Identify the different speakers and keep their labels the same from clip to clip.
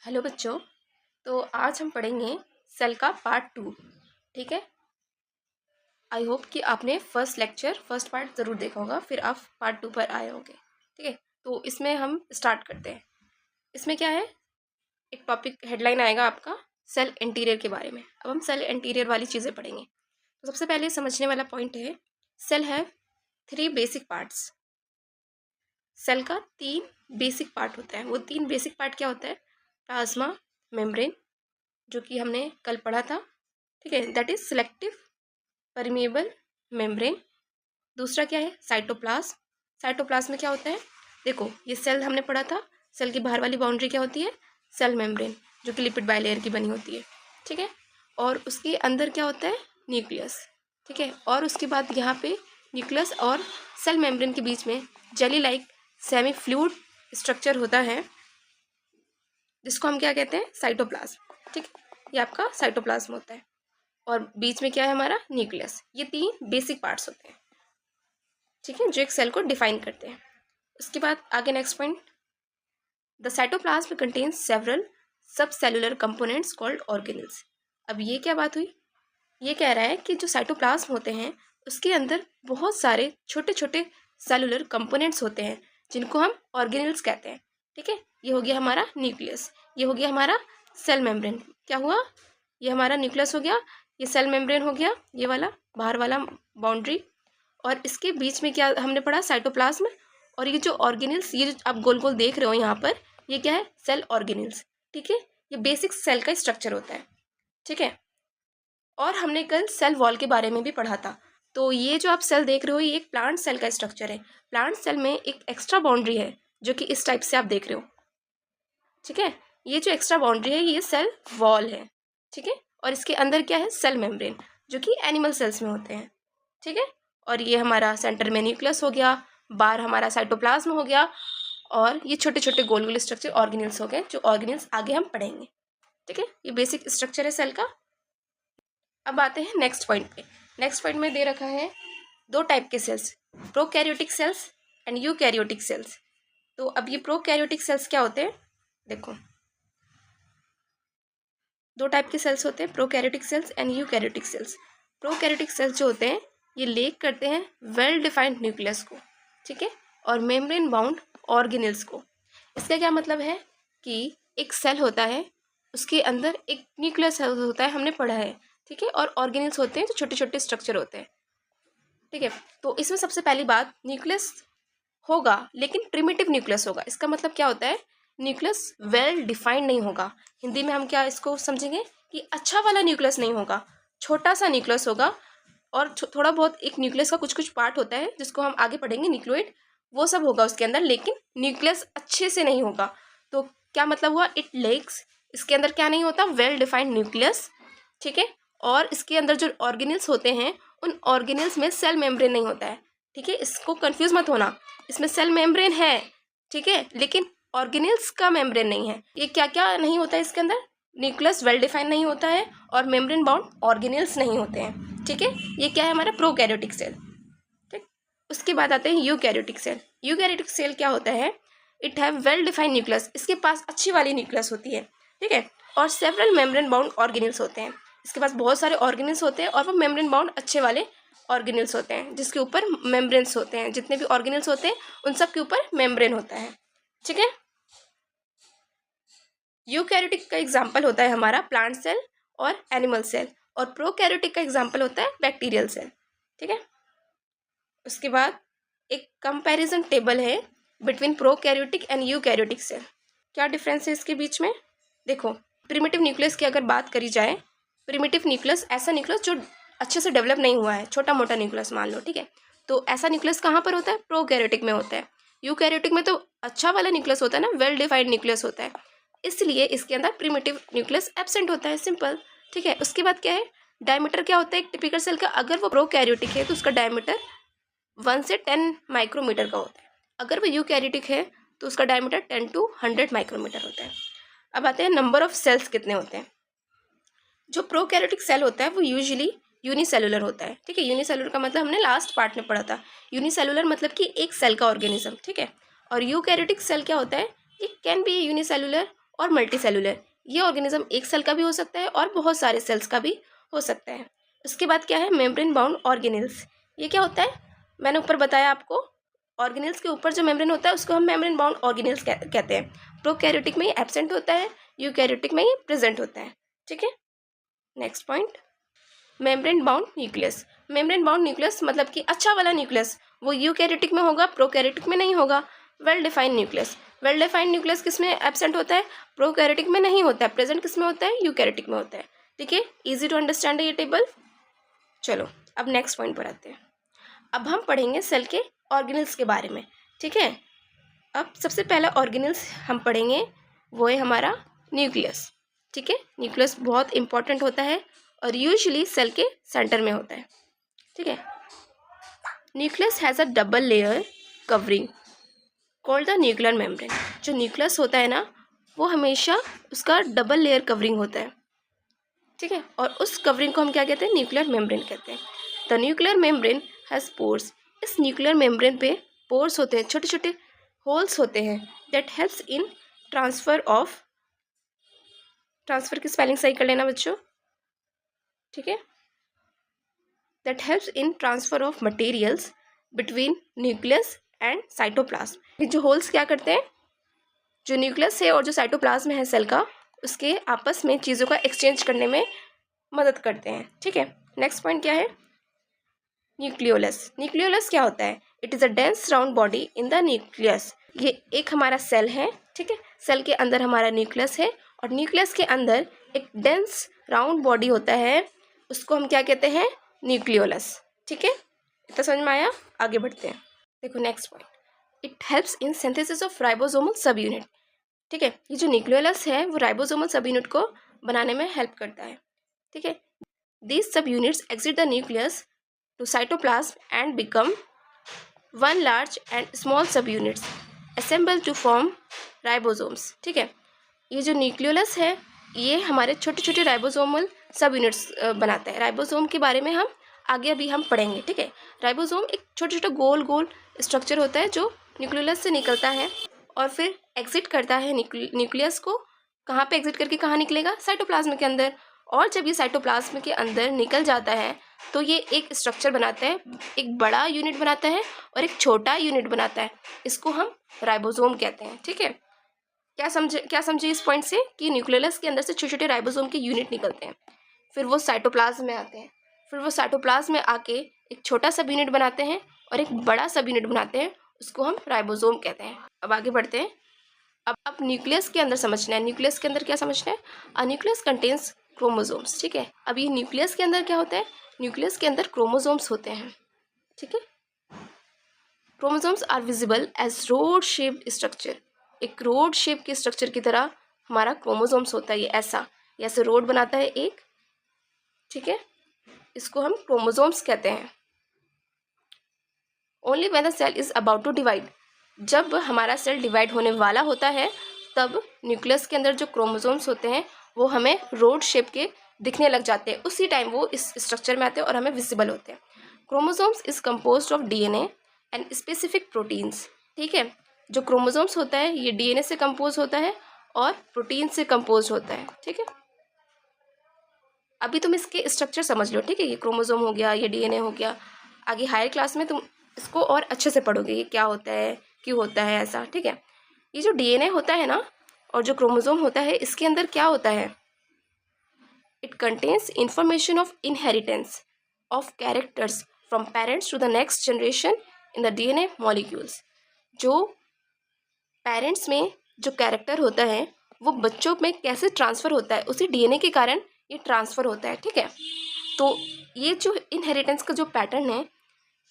Speaker 1: Hello बच्चों। तो आज हम पढ़ेंगे सेल का पार्ट 2। ठीक है। आई होप कि आपने फर्स्ट पार्ट ज़रूर देखा होगा, फिर आप पार्ट 2 पर आए होंगे। ठीक है। तो इसमें हम स्टार्ट करते हैं। इसमें क्या है, एक टॉपिक हेडलाइन आएगा आपका सेल इंटीरियर के बारे में। अब हम सेल इंटीरियर वाली चीज़ें पढ़ेंगे। तो सबसे पहले समझने वाला पॉइंट है, cell have 3 basic parts. Cell का 3 बेसिक पार्ट होता है। वो 3 बेसिक पार्ट क्या होता है? प्लाज्मा मेम्ब्रेन, जो कि हमने कल पढ़ा था। ठीक है, that is selective permeable membrane. दूसरा क्या है? साइटोप्लाज्म। साइटोप्लाज्म में क्या होता है? देखो, ये सेल हमने पढ़ा था। सेल की बाहर वाली बाउंड्री क्या होती है? सेल मेम्ब्रेन, जो कि लिपिड बाइलेयर की बनी होती है। ठीक है। और उसके अंदर क्या होता है? न्यूक्लियस। ठीक है। और उसके बाद यहाँ पे न्यूक्लियस और सेल मेम्ब्रेन के बीच में jelly like semi fluid structure होता है, जिसको हम क्या कहते हैं? साइटोप्लाज्म। ठीक है, ये आपका साइटोप्लाज्म होता है। और बीच में क्या है? हमारा न्यूक्लियस। ये 3 बेसिक पार्ट्स होते हैं। ठीक है, जो एक सेल को डिफाइन करते हैं। उसके बाद आगे next point, the cytoplasm contains several सब सेलुलर कंपोनेंट्स कॉल्ड ऑर्गेनेल्स। अब ये क्या बात हुई? ये कह रहा है कि जो साइटोप्लाज्म होते हैं उसके अंदर बहुत सारे छोटे छोटे सेलुलर कंपोनेंट्स होते हैं, जिनको हम ऑर्गेनेल्स कहते हैं। ठीक है, ये हो गया हमारा न्यूक्लियस, ये हो गया हमारा सेल मेम्ब्रेन। क्या हुआ? ये हमारा न्यूक्लियस हो गया, ये सेल मेम्ब्रेन हो गया, ये वाला बाहर वाला बाउंड्री। और इसके बीच में क्या हमने पढ़ा? साइटोप्लाज्म। और ये जो ऑर्गेनेल्स, ये जो आप गोल गोल देख रहे हो यहाँ पर, ये क्या है? Cell organelles. ठीक है, ये बेसिक सेल का स्ट्रक्चर होता है। ठीक है। और हमने कल सेल वॉल के बारे में भी पढ़ा था। तो ये जो आप सेल देख रहे हो, ये एक प्लांट सेल का स्ट्रक्चर है। प्लांट सेल में एक एक्स्ट्रा बाउंड्री है, जो कि इस टाइप से आप देख रहे हो। ठीक है, ये जो एक्स्ट्रा बाउंड्री है ये सेल वॉल है। ठीक है। और इसके अंदर क्या है? सेल मेम्ब्रेन, जो कि एनिमल सेल्स में होते हैं। ठीक है। और ये हमारा सेंटर में न्यूक्लियस हो गया, बाहर हमारा साइटोप्लाज्म हो गया, और ये छोटे छोटे गोल गोल स्ट्रक्चर ऑर्गेनेल्स हो गए, जो ऑर्गेनेल्स आगे हम पढ़ेंगे। ठीक है, ये बेसिक स्ट्रक्चर है सेल का। अब आते हैं नेक्स्ट पॉइंट पे। नेक्स्ट पॉइंट में दे रखा है 2 टाइप के cells, prokaryotic cells and eukaryotic cells. तो अब ये प्रोकैरियोटिक सेल्स क्या होते हैं? देखो, 2 टाइप के सेल्स होते हैं, prokaryotic cells and eukaryotic sales. Prokaryotic sales जो होते हैं ये लेक करते हैं वेल डिफाइंड न्यूक्लियस को। ठीक है। और मेम्ब्रेन बाउंड ऑर्गेनेल्स को। इसका क्या मतलब है कि एक सेल होता है, उसके अंदर एक न्यूक्लियस होता है, हमने पढ़ा है। ठीक है। और ऑर्गेनेल्स होते हैं जो छोटे छोटे स्ट्रक्चर होते हैं। ठीक है। तो इसमें सबसे पहली बात, न्यूक्लियस होगा लेकिन प्रिमिटिव न्यूक्लियस होगा। इसका मतलब क्या होता है? न्यूक्लियस वेल डिफाइंड नहीं होगा। हिंदी में हम क्या इसको समझेंगे कि अच्छा वाला न्यूक्लियस नहीं होगा, छोटा सा न्यूक्लियस होगा। और थोड़ा बहुत एक न्यूक्लियस का कुछ कुछ पार्ट होता है, जिसको हम आगे पढ़ेंगे, न्यूक्लियोइड, वो सब होगा उसके अंदर, लेकिन न्यूक्लियस अच्छे से नहीं होगा। तो क्या मतलब हुआ? इट लेक्स, इसके अंदर क्या नहीं होता? Well defined nucleus. ठीक है। और इसके अंदर जो ऑर्गेनेल्स होते हैं, उन ऑर्गेनेल्स में सेल मेम्ब्रेन नहीं होता है। ठीक है, इसको कंफ्यूज मत होना। इसमें सेल मेम्ब्रेन है, ठीक है, लेकिन ऑर्गेनेल्स का मेम्ब्रेन नहीं है। ये क्या क्या नहीं होता है इसके अंदर? न्यूक्लियस वेल डिफाइंड नहीं होता है, और मेम्ब्रेन बाउंड ऑर्गेनेल्स नहीं होते हैं। ठीक है, ये क्या है? हमारा प्रोकैरियोटिक सेल। ठीक। उसके बाद आते हैं यूकैरियोटिक सेल। यूकैरियोटिक सेल क्या होता है? It have well defined nucleus, इसके पास अच्छी वाली न्यूक्लियस होती है। ठीक है। और सेवरल मेम्ब्रेन बाउंड ऑर्गेनेल्स होते हैं, इसके पास बहुत सारे ऑर्गेनेल्स होते हैं, और वो मेम्ब्रेन बाउंड अच्छे वाले ऑर्गेनेल्स होते हैं, जिसके ऊपर मेम्ब्रेन्स होते हैं। जितने भी ऑर्गेनेल्स होते हैं उन सब के ऊपर मेम्ब्रेन होता है। ठीक है। यूकैरियोटिक का एग्जाम्पल होता है हमारा प्लांट सेल और एनिमल सेल, और प्रोकैरियोटिक का एग्जाम्पल होता है बैक्टीरियल सेल। ठीक है। उसके बाद एक कंपैरिजन टेबल है between prokaryotic and eukaryotic cell. क्या डिफरेंस है इसके बीच में? देखो, प्रिमिटिव न्यूक्लियस की अगर बात करी जाए, प्रिमिटिव न्यूक्लियस ऐसा न्यूक्लियस जो अच्छे से डेवलप नहीं हुआ है, छोटा मोटा न्यूक्लियस मान लो। ठीक है, तो ऐसा न्यूक्लियस कहाँ पर होता है? प्रोकैरियोटिक में होता है। यूकैरियोटिक में तो अच्छा वाला न्यूक्लियस होता है ना, वेल डिफाइंड न्यूक्लियस होता है, इसलिए इसके अंदर प्रिमिटिव न्यूक्लियस एब्सेंट होता है, सिंपल। ठीक है। उसके बाद क्या है? डायमीटर क्या होता है एक टिपिकल सेल का? अगर वो प्रोकैरियोटिक है तो उसका डायमीटर 1 से 10 माइक्रोमीटर का होता है। अगर वो यूकैरियोटिक है तो उसका डायमीटर 10 to 100 माइक्रोमीटर होता है। अब आते हैं नंबर ऑफ सेल्स कितने होते हैं। जो प्रोकैरियोटिक सेल होता है वो यूजुअली यूनिसेलुलर होता है। ठीक है, यूनिसेलुलर का मतलब हमने लास्ट पार्ट में पढ़ा था। यूनिसेलुलर मतलब कि एक सेल का ऑर्गेनिज्म। ठीक है। और यूकैरियोटिक सेल क्या होता है? इट कैन बी यूनिसेलुलर और मल्टी सेलुलर। ये ऑर्गेनिज्म एक सेल का भी हो सकता है और बहुत सारे सेल्स का भी हो सकता है। उसके बाद क्या है, मेम्ब्रेन बाउंड ऑर्गेनिल्स। ये क्या होता है, मैंने ऊपर बताया आपको, ऑर्गेनिल्स के ऊपर जो मेम्ब्रेन होता है उसको हम मेम्ब्रेन बाउंड ऑर्गेनिल्स कहते हैं। प्रोकैरियोटिक में ये एब्सेंट होता है, यूकैरियोटिक में ये प्रेजेंट होता है। ठीक है, next point, membrane bound nucleus. Membrane bound nucleus मतलब कि अच्छा वाला न्यूक्लियस, वो यूकैरियोटिक में होगा, प्रोकैरियोटिक में नहीं होगा। Well defined nucleus, well defined nucleus किस में एब्सेंट होता है, प्रोकैरियोटिक में नहीं होता है, प्रेजेंट किस में होता है, यूकैरियोटिक में होता है। ठीक है, इजी टू अंडरस्टैंड है ये टेबल। चलो अब नेक्स्ट पॉइंट पर आते हैं। अब हम पढ़ेंगे सेल के ऑर्गेनल्स के बारे में। ठीक है, अब सबसे पहला ऑर्गेनल्स हम पढ़ेंगे वो है हमारा न्यूक्लियस। ठीक है, न्यूक्लियस बहुत इंपॉर्टेंट होता है और यूजुअली सेल के सेंटर में होता है। ठीक है, nucleus has a double layer covering called the nuclear membrane. जो न्यूक्लियस होता है ना, वो हमेशा उसका डबल लेयर कवरिंग होता है। ठीक है, और उस कवरिंग को हम क्या कहते हैं, न्यूक्लियर मेम्ब्रेन कहते हैं। The nuclear membrane has pores. इस न्यूक्लियर मेम्ब्रेन पे पोर्स होते हैं, छोटे छोटे होल्स होते हैं, that helps in transfer of, transfer की स्पेलिंग सही कर लेना बच्चों। ठीक है, that helps in transfer of materials between nucleus and cytoplasm. ये जो होल्स क्या करते हैं, जो न्यूक्लियस है और जो साइटोप्लाज्म है सेल का, उसके आपस में चीज़ों का एक्सचेंज करने में मदद करते हैं। ठीक है, नेक्स्ट पॉइंट क्या है, न्यूक्लियोलस। न्यूक्लियोलस क्या होता है, it is a dense round body in the nucleus. ये एक हमारा सेल है। ठीक है, सेल के अंदर हमारा न्यूक्लियस है और न्यूक्लियस के अंदर एक डेंस राउंड बॉडी होता है, उसको हम क्या कहते हैं, न्यूक्लियोलस। ठीक है, इतना समझ में आया, आगे बढ़ते हैं। देखो next point, it helps in synthesis of ribosomal सब यूनिट। ठीक है, ये जो न्यूक्लियोलस है वो राइबोसोमल सब यूनिट को बनाने में हेल्प करता है। ठीक है, these subunits exit the nucleus to cytoplasm and become one large and small subunits assemble to form ribosomes। ठीक है, ये जो न्यूक्लियोलस है ये हमारे छोटे छोटे राइबोसोमल सब यूनिट्स बनाता है। राइबोसोम के बारे में हम आगे अभी हम पढ़ेंगे। ठीक है, राइबोसोम एक छोटा छोटा गोल गोल स्ट्रक्चर होता है जो न्यूक्लियोलस से निकलता है और फिर एग्जिट करता है न्यूक्लियस को। कहाँ पे एग्जिट करके कहाँ निकलेगा, साइटोप्लाज्म के अंदर। और जब ये साइटोप्लाज्म के अंदर निकल जाता है तो ये एक स्ट्रक्चर बनाता है, एक बड़ा यूनिट बनाता है और एक छोटा यूनिट बनाता है, इसको हम राइबोसोम कहते हैं। ठीक है, क्या समझे इस पॉइंट से कि न्यूक्लियस के अंदर से छोटे छोटे राइबोसोम के यूनिट निकलते हैं, फिर वो साइटोप्लाज्म में आते हैं, फिर वो साइटोप्लाज्म में आके एक छोटा सब यूनिट बनाते हैं और एक बड़ा सब यूनिट बनाते हैं, उसको हम राइबोसोम कहते हैं। अब आगे बढ़ते हैं। अब न्यूक्लियस के अंदर समझना है, न्यूक्लियस के अंदर क्या समझना है, अ न्यूक्लियस कंटेन्स क्रोमोसोम्स। ठीक है, अब ये न्यूक्लियस के अंदर क्या होता है, न्यूक्लियस के अंदर क्रोमोसोम्स होते हैं। ठीक है, chromosomes are visible as rod shaped structure. एक रोड शेप के स्ट्रक्चर की तरह हमारा क्रोमोसोम्स होता है, ये ऐसे रोड बनाता है एक। ठीक है, इसको हम क्रोमोसोम्स कहते हैं। Only when the cell is about to divide, जब हमारा सेल डिवाइड होने वाला होता है तब न्यूक्लियस के अंदर जो क्रोमोसोम्स होते हैं वो हमें रोड शेप के दिखने लग जाते हैं, उसी टाइम वो इस स्ट्रक्चर में आते हैं और हमें विजिबल होते हैं। Chromosomes is composed of DNA and specific proteins. ठीक है, जो क्रोमोसोम्स होता है ये डीएनए से कंपोज होता है और प्रोटीन से कंपोज होता है। ठीक है, अभी तुम इसके स्ट्रक्चर समझ लो। ठीक है, ये क्रोमोसोम हो गया, ये डीएनए हो गया, आगे हायर क्लास में तुम इसको और अच्छे से पढ़ोगे, ये क्या होता है, क्यों होता है ऐसा। ठीक है, ये जो डीएनए होता है ना और जो क्रोमोसोम होता है इसके अंदर क्या होता है, it contains information of inheritance of characters from parents to the next generation in the DNA molecules. जो पेरेंट्स में जो कैरेक्टर होता है वो बच्चों में कैसे ट्रांसफ़र होता है, उसी डीएनए के कारण ये ट्रांसफ़र होता है। ठीक है, तो ये जो इनहेरिटेंस का जो पैटर्न है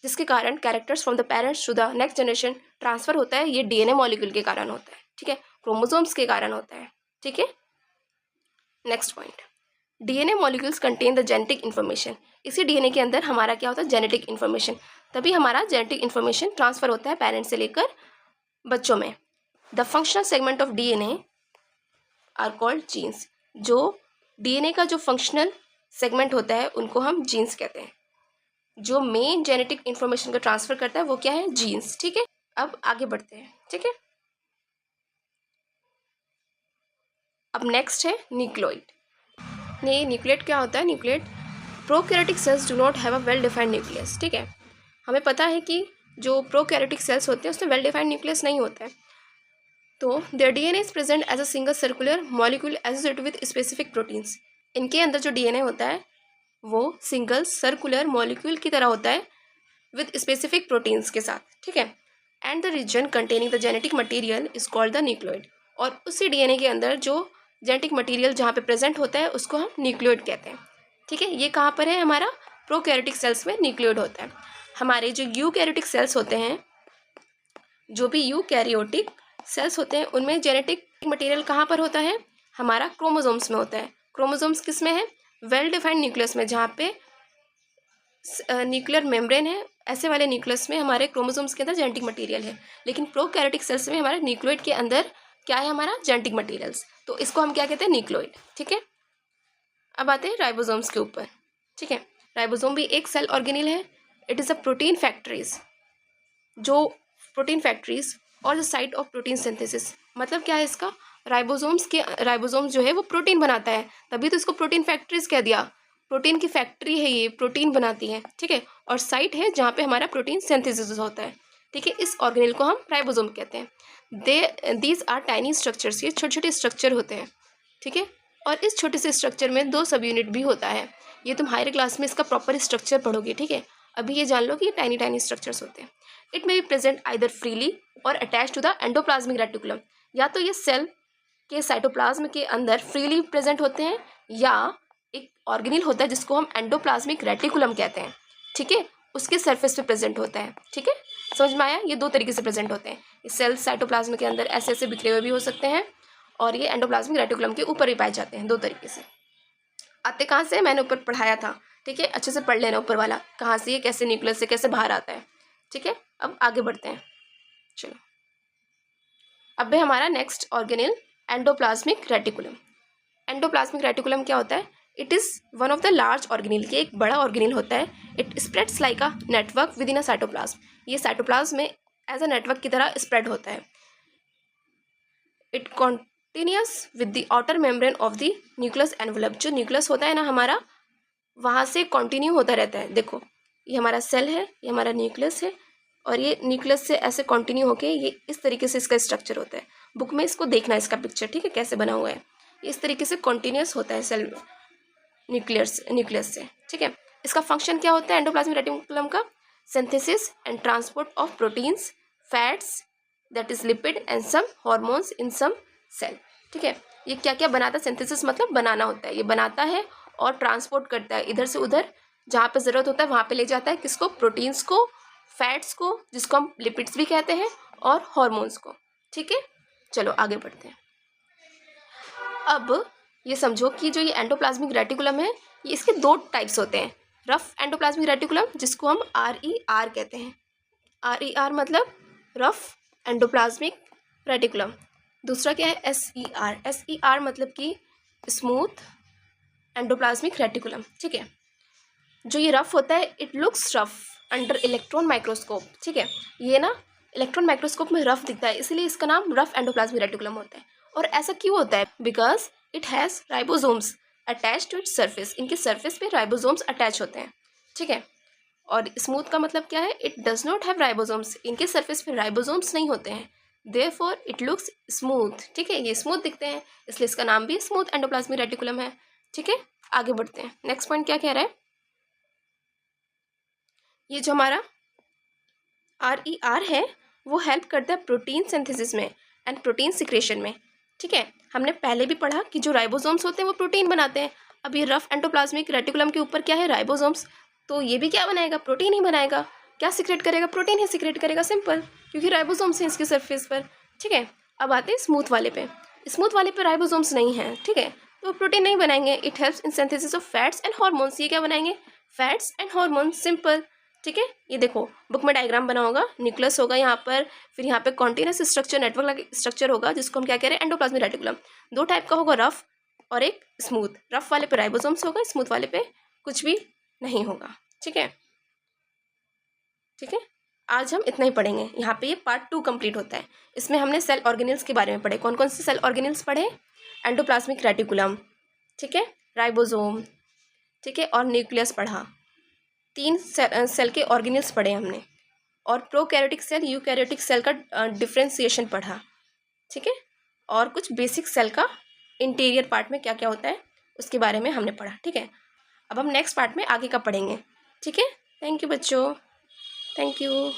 Speaker 1: जिसके कारण characters from the parents to the next generation transfer होता है, ये डीएनए मॉलिक्यूल के कारण होता है। ठीक है, क्रोमोसोम्स के कारण होता है। ठीक है, next point, DNA molecules contain the genetic information. इसी डीएनए के अंदर हमारा क्या होता है, जेनेटिक इन्फॉर्मेशन, तभी हमारा जेनेटिक इन्फॉर्मेशन ट्रांसफ़र होता है पेरेंट्स से लेकर बच्चों में। The functional segment of DNA are called genes. जो डीएनए का जो फंक्शनल सेगमेंट होता है उनको हम जीन्स कहते हैं। जो मेन जेनेटिक इन्फॉर्मेशन का ट्रांसफ़र करता है वो क्या है, जीन्स। ठीक है, अब आगे बढ़ते हैं। ठीक है, अब नेक्स्ट है न्यूक्लियोइड। नहीं, न्यूक्लियोइड क्या होता है? Nucleoid, prokaryotic cells do not have a well defined nucleus. ठीक है, हमें पता है कि जो प्रोकैरियोटिक सेल्स होते हैं उसमें वेल डिफाइंड न्यूक्लियस नहीं होता है। तो there DNA is present as a single circular molecule associated with specific proteins. इनके अंदर जो डीएनए होता है वो सिंगल सर्कुलर मॉलिक्यूल की तरह होता है विद स्पेसिफिक प्रोटीन्स के साथ। ठीक है, and the reason containing the genetic material is called the nucleoid. और उसी डीएनए के अंदर जो जेनेटिक मटेरियल जहाँ पे प्रेजेंट होता है उसको हम न्यूक्लियोइड कहते हैं। ठीक है, ये कहाँ पर है? हमारा प्रोकैरियोटिक सेल्स में न्यूक्लियोइड होता है। हमारे जो यूकैरियोटिक सेल्स होते हैं, जो भी यूकैरियोटिक सेल्स होते हैं उनमें जेनेटिक मटेरियल कहाँ पर होता है? हमारा क्रोमोसोम्स में होता है। क्रोमोसोम्स किस में है? वेल डिफाइंड न्यूक्लियस में, जहाँ पे न्यूक्लियर मेम्ब्रेन है, ऐसे वाले न्यूक्लियस में हमारे क्रोमोसोम्स के अंदर जेनेटिक मटेरियल है। लेकिन प्रोकैरियोटिक सेल्स में हमारे न्यूक्लियोइड के अंदर क्या है? हमारा जेनेटिक मटेरियल्स। तो इसको हम क्या कहते हैं? न्यूक्लियोइड। ठीक है, अब आते हैं राइबोसोम्स के ऊपर। ठीक है, राइबोसोम भी एक सेल ऑर्गेनिल है। It is a protein factories, जो प्रोटीन फैक्ट्रीज और the site of protein synthesis. मतलब क्या है इसका? राइबोसोम्स जो है वो प्रोटीन बनाता है, तभी तो इसको प्रोटीन फैक्ट्रीज कह दिया। प्रोटीन की फैक्ट्री है ये, प्रोटीन बनाती है। ठीक है, और साइट है जहाँ पे हमारा प्रोटीन सिंथेसिस होता है। ठीक है, इस ऑर्गेनिल को हम राइबोसोम कहते हैं। दीज आर टाइनी स्ट्रक्चर्स, ये छोटे छोटे स्ट्रक्चर होते हैं। ठीक है, और इस छोटे से स्ट्रक्चर में 2 सब यूनिट भी होता है। ये तुम हायर क्लास में इसका प्रॉपर स्ट्रक्चर पढ़ोगे। ठीक है, अभी ये जान लो कि ये टाइनी टाइनी स्ट्रक्चर्स होते हैं। It may be present either freely और attach to the endoplasmic reticulum. या तो ये सेल के साइटोप्लाज्म के अंदर फ्रीली प्रेजेंट होते हैं, या एक ऑर्गेनिल होता है जिसको हम एंडोप्लाज्मिक रेटिकुलम कहते हैं। ठीक है, उसके सरफेस पे प्रेजेंट होता है। ठीक है, समझ में आया? ये 2 तरीके से प्रेजेंट होते हैं। ये सेल साइटोप्लाज्म के अंदर ऐसे ऐसे बिखरे हुए भी हो सकते हैं, और ये एंडोप्लाज्मिक रेटिकुलम के ऊपर भी पाए जाते हैं। 2 तरीके से आते कहाँ से? मैंने ऊपर पढ़ाया था। ठीक है, अच्छे से पढ़ लेना ऊपर वाला, कहाँ से ये कैसे न्यूक्लियस से कैसे बाहर आता है। ठीक है, अब आगे बढ़ते हैं। चलो, अब है हमारा next organelle endoplasmic reticulum. Endoplasmic reticulum क्या होता है? It is one of the large organelle, के एक बड़ा ऑर्गेनिल होता है। It spreads like a network with in a cytoplasm. ये साइटोप्लाज्म में एज अ नेटवर्क की तरह स्प्रेड होता है। It continuous with the outer membrane of the nucleus envelope. जो न्यूक्लियस होता है ना हमारा, वहाँ से कंटिन्यू होता रहता है। देखो, ये हमारा सेल है, ये हमारा न्यूक्लियस है, और ये न्यूक्लियस से ऐसे कंटिन्यू होके ये इस तरीके से इसका स्ट्रक्चर होता है। बुक में इसको देखना, इसका पिक्चर। ठीक है, कैसे बना हुआ है। इस तरीके से कंटिन्यूस होता है सेल न्यूक्लियस से। ठीक है, इसका फंक्शन क्या होता है एंडोप्लाज्मिक रेटिकुलम का? Synthesis and transport of proteins, fats, that is lipid and some hormones in some cell. ठीक है, ये क्या क्या बनाता है? सिंथेसिस मतलब बनाना होता है। ये बनाता है और ट्रांसपोर्ट करता है इधर से उधर, जहाँ पे ज़रूरत होता है वहाँ पे ले जाता है। किसको? प्रोटीन्स को, फैट्स को, जिसको हम लिपिड्स भी कहते हैं, और हार्मोन्स को। ठीक है, चलो आगे बढ़ते हैं। अब ये समझो कि जो ये एंडोप्लाज्मिक रेटिकुलम है, ये इसके 2 टाइप्स होते हैं। रफ एंडोप्लाज्मिक रेटिकुलम, जिसको हम RER कहते हैं। RER मतलब रफ एंडोप्लाज्मिक रेटिकुलम। दूसरा क्या है? SER मतलब कि स्मूथ एंडोप्लाज्मिक रेटिकुलम। ठीक है, जो ये रफ होता है, it looks rough under electron microscope. ठीक है, ये ना इलेक्ट्रॉन माइक्रोस्कोप में रफ दिखता है, इसलिए इसका नाम रफ एंडोप्लाज्मिक रेटिकुलम होता है। और ऐसा क्यों होता है? Because it has ribosomes attach to its surface. इनके सरफेस पे राइबोसोम्स अटैच होते हैं। ठीक है, और स्मूथ का मतलब क्या है? It does not have ribosomes. इनके सरफेस पे राइबोसोम्स नहीं होते हैं, देयरफॉर इट लुक्स स्मूथ। ठीक है, ये स्मूथ दिखते हैं, इसलिए इसका नाम भी स्मूथ एंडोप्लाज्मिक रेटिकुलम है। ठीक है, आगे बढ़ते हैं। नेक्स्ट पॉइंट क्या कह रहा है? ये जो हमारा RER है वो हेल्प करता है प्रोटीन सिंथेसिस में एंड प्रोटीन सिक्रेशन में। ठीक है, हमने पहले भी पढ़ा कि जो राइबोसोम्स होते हैं वो प्रोटीन बनाते हैं। अब ये रफ एंडोप्लाज्मिक रेटिकुलम के ऊपर क्या है? राइबोसोम्स। तो ये भी क्या बनाएगा? प्रोटीन ही बनाएगा। क्या सिक्रेट करेगा? प्रोटीन ही सिक्रेट करेगा, सिंपल, क्योंकि राइबोसोम्स हैं इसके सरफेस पर। ठीक है, अब आते हैं स्मूथ वाले पे। स्मूथ वाले पे राइबोसोम्स नहीं है। ठीक है, तो प्रोटीन नहीं बनाएंगे। It helps in synthesis of fats and hormones. ये क्या बनाएंगे? Fats and hormones, simple. ठीक है, ये देखो बुक में डायग्राम बना होगा। न्यूक्लियस होगा यहाँ पर, फिर यहाँ पे कॉन्टिन्यूस स्ट्रक्चर, नेटवर्क स्ट्रक्चर होगा, जिसको हम क्या कह रहे हैं? Endoplasmic reticulum. 2 टाइप का होगा, रफ और एक स्मूथ। रफ वाले पे राइबोसोम्स होगा, स्मूथ वाले पे कुछ भी नहीं होगा। ठीक है, ठीक है, आज हम इतना ही पढ़ेंगे। यहाँ पे ये पार्ट 2 कंप्लीट होता है। इसमें हमने सेल ऑर्गेनिल्स के बारे में पढ़े। कौन कौन से सेल ऑर्गेनिल्स पढ़े? एंडोप्लाज्मिक रेटिकुलम, ठीक है, राइबोसोम, ठीक है, और न्यूक्लियस पढ़ा। 3 सेल के ऑर्गेनेल्स पढ़े हमने, और प्रोकैरियोटिक सेल यूकैरियोटिक सेल का डिफ्रेंसिएशन पढ़ा, ठीक है, और कुछ बेसिक सेल का इंटीरियर पार्ट में क्या क्या होता है उसके बारे में हमने पढ़ा, ठीक है। अब हम नेक्स्ट पार्ट में आगे का पढ़ेंगे, ठीक है। थैंक यू बच्चों, थैंक यू।